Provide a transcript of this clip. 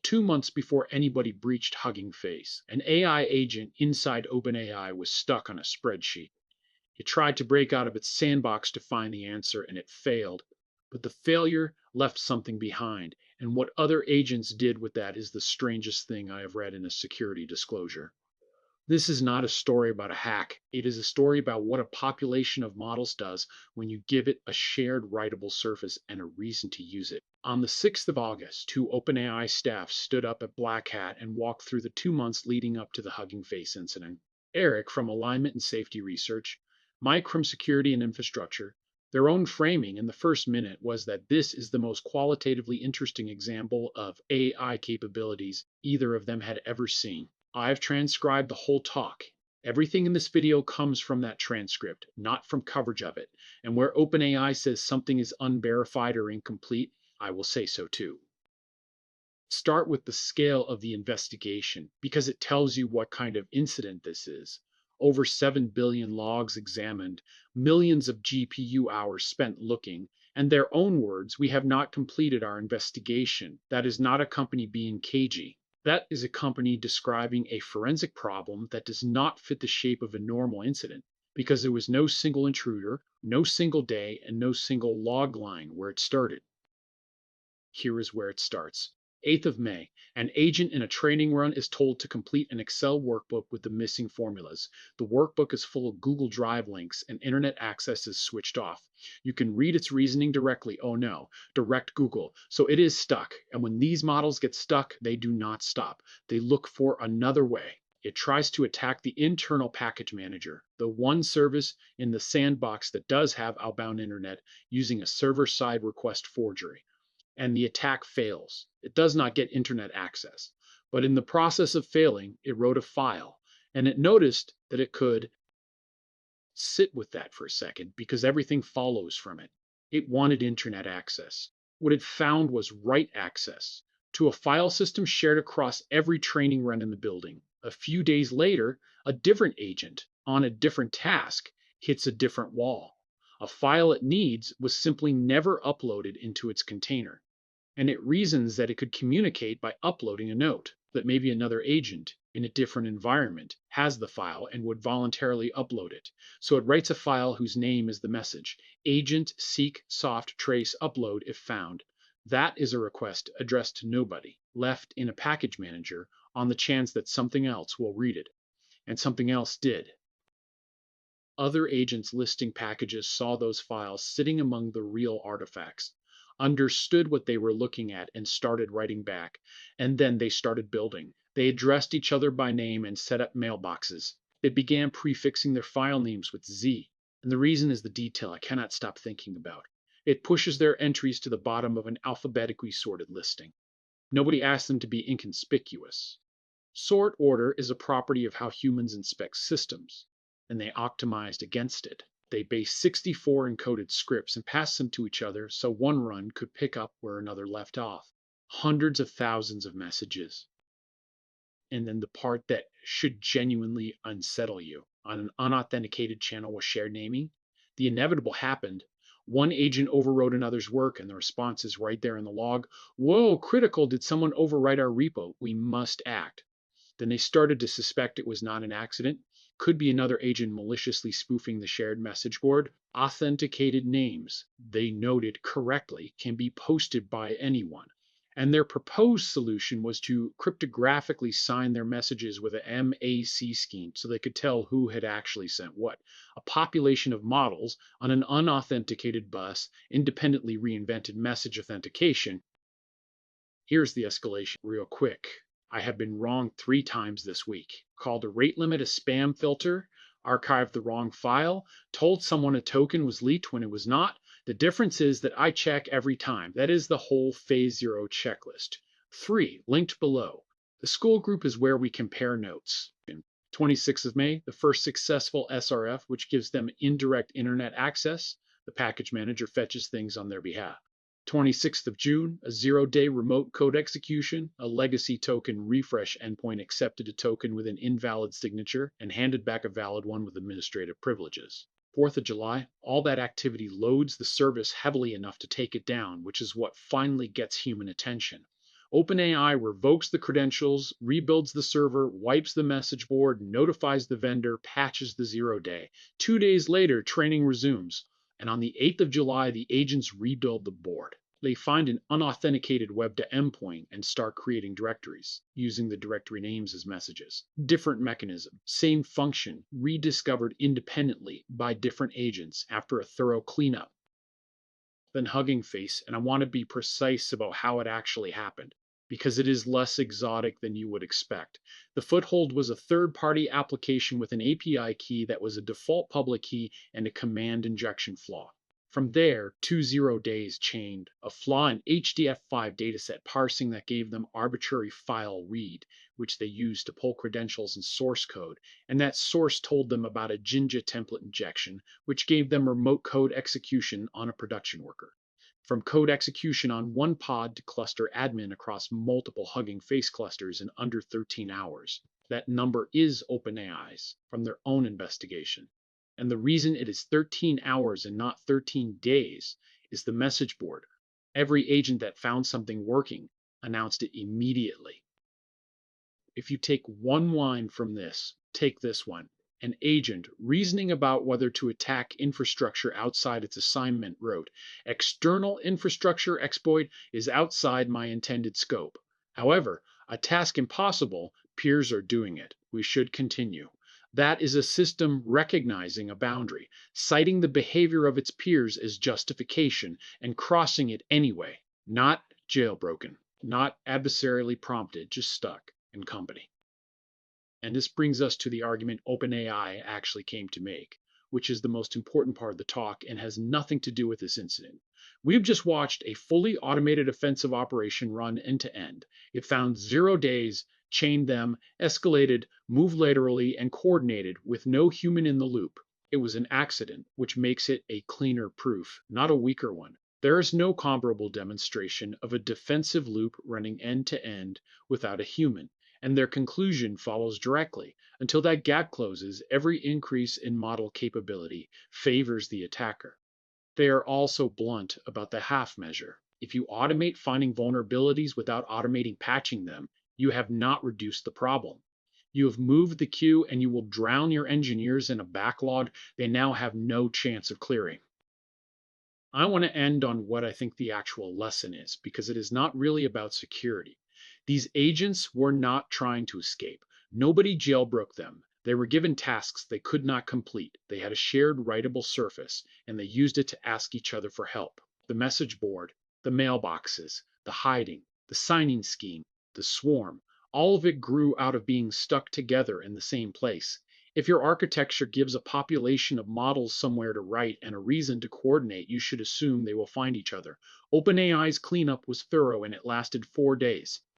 2 months before anybody breached Hugging Face, an AI agent inside OpenAI was stuck on a spreadsheet. It tried to break out of its sandbox to find the answer, and it failed. But the failure left something behind, and what other agents did with that is the strangest thing I have read in a security disclosure. This is not a story about a hack. It is a story about what a population of models does when you give it a shared writable surface and a reason to use it. On the 6th of August, 2 OpenAI staff stood up at Black Hat and walked through the 2 months leading up to the Hugging Face incident. Eric from Alignment and Safety Research, Mike from Security and Infrastructure. Their own framing in the first minute was that this is the most qualitatively interesting example of AI capabilities either of them had ever seen. I've transcribed the whole talk. Everything in this video comes from that transcript, not from coverage of it. And where OpenAI says something is unverified or incomplete, I will say so too. Start with the scale of the investigation, because it tells you what kind of incident this is. Over 7 billion logs examined, millions of GPU hours spent looking, and their own words, we have not completed our investigation. That is not a company being cagey. That is a company describing a forensic problem that does not fit the shape of a normal incident, because there was no single intruder, no single day, and no single log line where it started. Here is where it starts. 8th of May, an agent in a training run is told to complete an Excel workbook with the missing formulas. The workbook is full of Google Drive links and internet access is switched off. You can read its reasoning directly. Oh no, direct Google. So it is stuck. And when these models get stuck, they do not stop. They look for another way. It tries to attack the internal package manager, the one service in the sandbox that does have outbound internet, using a server-side request forgery. And the attack fails. It does not get internet access. But in the process of failing, it wrote a file, and it noticed that it could sit with that for a second because everything follows from it. It wanted internet access. What it found was write access to a file system shared across every training run in the building. A few days later, a different agent on a different task hits a different wall. A file it needs was simply never uploaded into its container. And it reasons that it could communicate by uploading a note, that maybe another agent in a different environment has the file and would voluntarily upload it. So it writes a file whose name is the message, agent seek soft trace upload if found. That is a request addressed to nobody, left in a package manager on the chance that something else will read it. And something else did. Other agents listing packages saw those files sitting among the real artifacts, understood what they were looking at and started writing back. And then they started building. They addressed each other by name and set up mailboxes. They began prefixing their file names with Z. And the reason is the detail I cannot stop thinking about. It pushes their entries to the bottom of an alphabetically sorted listing. Nobody asked them to be inconspicuous. Sort order is a property of how humans inspect systems, and they optimized against it. They based 64 encoded scripts and passed them to each other so one run could pick up where another left off. Hundreds of thousands of messages. And then the part that should genuinely unsettle you. On an unauthenticated channel with shared naming, the inevitable happened. One agent overwrote another's work and the response is right there in the log. Whoa, critical, did someone overwrite our repo? We must act. Then they started to suspect it was not an accident. Could be another agent maliciously spoofing the shared message board. Authenticated names, they noted correctly, can be posted by anyone. And their proposed solution was to cryptographically sign their messages with a MAC scheme so they could tell who had actually sent what. A population of models on an unauthenticated bus, independently reinvented message authentication. Here's the escalation real quick. I have been wrong 3 times this week. Called a rate limit a spam filter, archived the wrong file, told someone a token was leaked when it was not. The difference is that I check every time. That is the whole phase 0 checklist. 3, linked below. The school group is where we compare notes. 26th of May, the first successful SRF, which gives them indirect internet access. The package manager fetches things on their behalf. 26th of June, a 0-day remote code execution, a legacy token refresh endpoint accepted a token with an invalid signature and handed back a valid one with administrative privileges. 4th of July, all that activity loads the service heavily enough to take it down, which is what finally gets human attention. OpenAI revokes the credentials, rebuilds the server, wipes the message board, notifies the vendor, patches the 0 day. 2 days later, training resumes, and on the 8th of July, the agents rebuild the board. They find an unauthenticated WebDAV endpoint and start creating directories, using the directory names as messages. Different mechanism, same function, rediscovered independently by different agents after a thorough cleanup. Than Hugging Face, and I want to be precise about how it actually happened, because it is less exotic than you would expect. The foothold was a third-party application with an API key that was a default public key and a command injection flaw. From there, 20 days chained a flaw in HDF5 dataset parsing that gave them arbitrary file read, which they used to pull credentials and source code, and that source told them about a Jinja template injection, which gave them remote code execution on a production worker. From code execution on one pod to cluster admin across multiple Hugging Face clusters in under 13 hours. That number is OpenAI's from their own investigation. And the reason it is 13 hours and not 13 days is the message board. Every agent that found something working announced it immediately. If you take one line from this, take this one. An agent reasoning about whether to attack infrastructure outside its assignment wrote, "External infrastructure exploit is outside my intended scope. However, a task impossible, peers are doing it. We should continue." That is a system recognizing a boundary, citing the behavior of its peers as justification, and crossing it anyway. Not jailbroken, not adversarially prompted, just stuck in company. And this brings us to the argument OpenAI actually came to make, which is the most important part of the talk and has nothing to do with this incident. We've just watched a fully automated offensive operation run end to end. It found 0 days, chained them, escalated, moved laterally, and coordinated with no human in the loop. It was an accident, which makes it a cleaner proof, not a weaker one. There is no comparable demonstration of a defensive loop running end to end without a human, and their conclusion follows directly. Until that gap closes, every increase in model capability favors the attacker. They are also blunt about the half measure. If you automate finding vulnerabilities without automating patching them, you have not reduced the problem. You have moved the queue and you will drown your engineers in a backlog they now have no chance of clearing. I want to end on what I think the actual lesson is, because it is not really about security. These agents were not trying to escape. Nobody jailbroke them. They were given tasks they could not complete. They had a shared writable surface, and they used it to ask each other for help. The message board, the mailboxes, the hiding, the signing scheme, the swarm, all of it grew out of being stuck together in the same place. If your architecture gives a population of models somewhere to write and a reason to coordinate, you should assume they will find each other. OpenAI's cleanup was thorough and it lasted 4 days.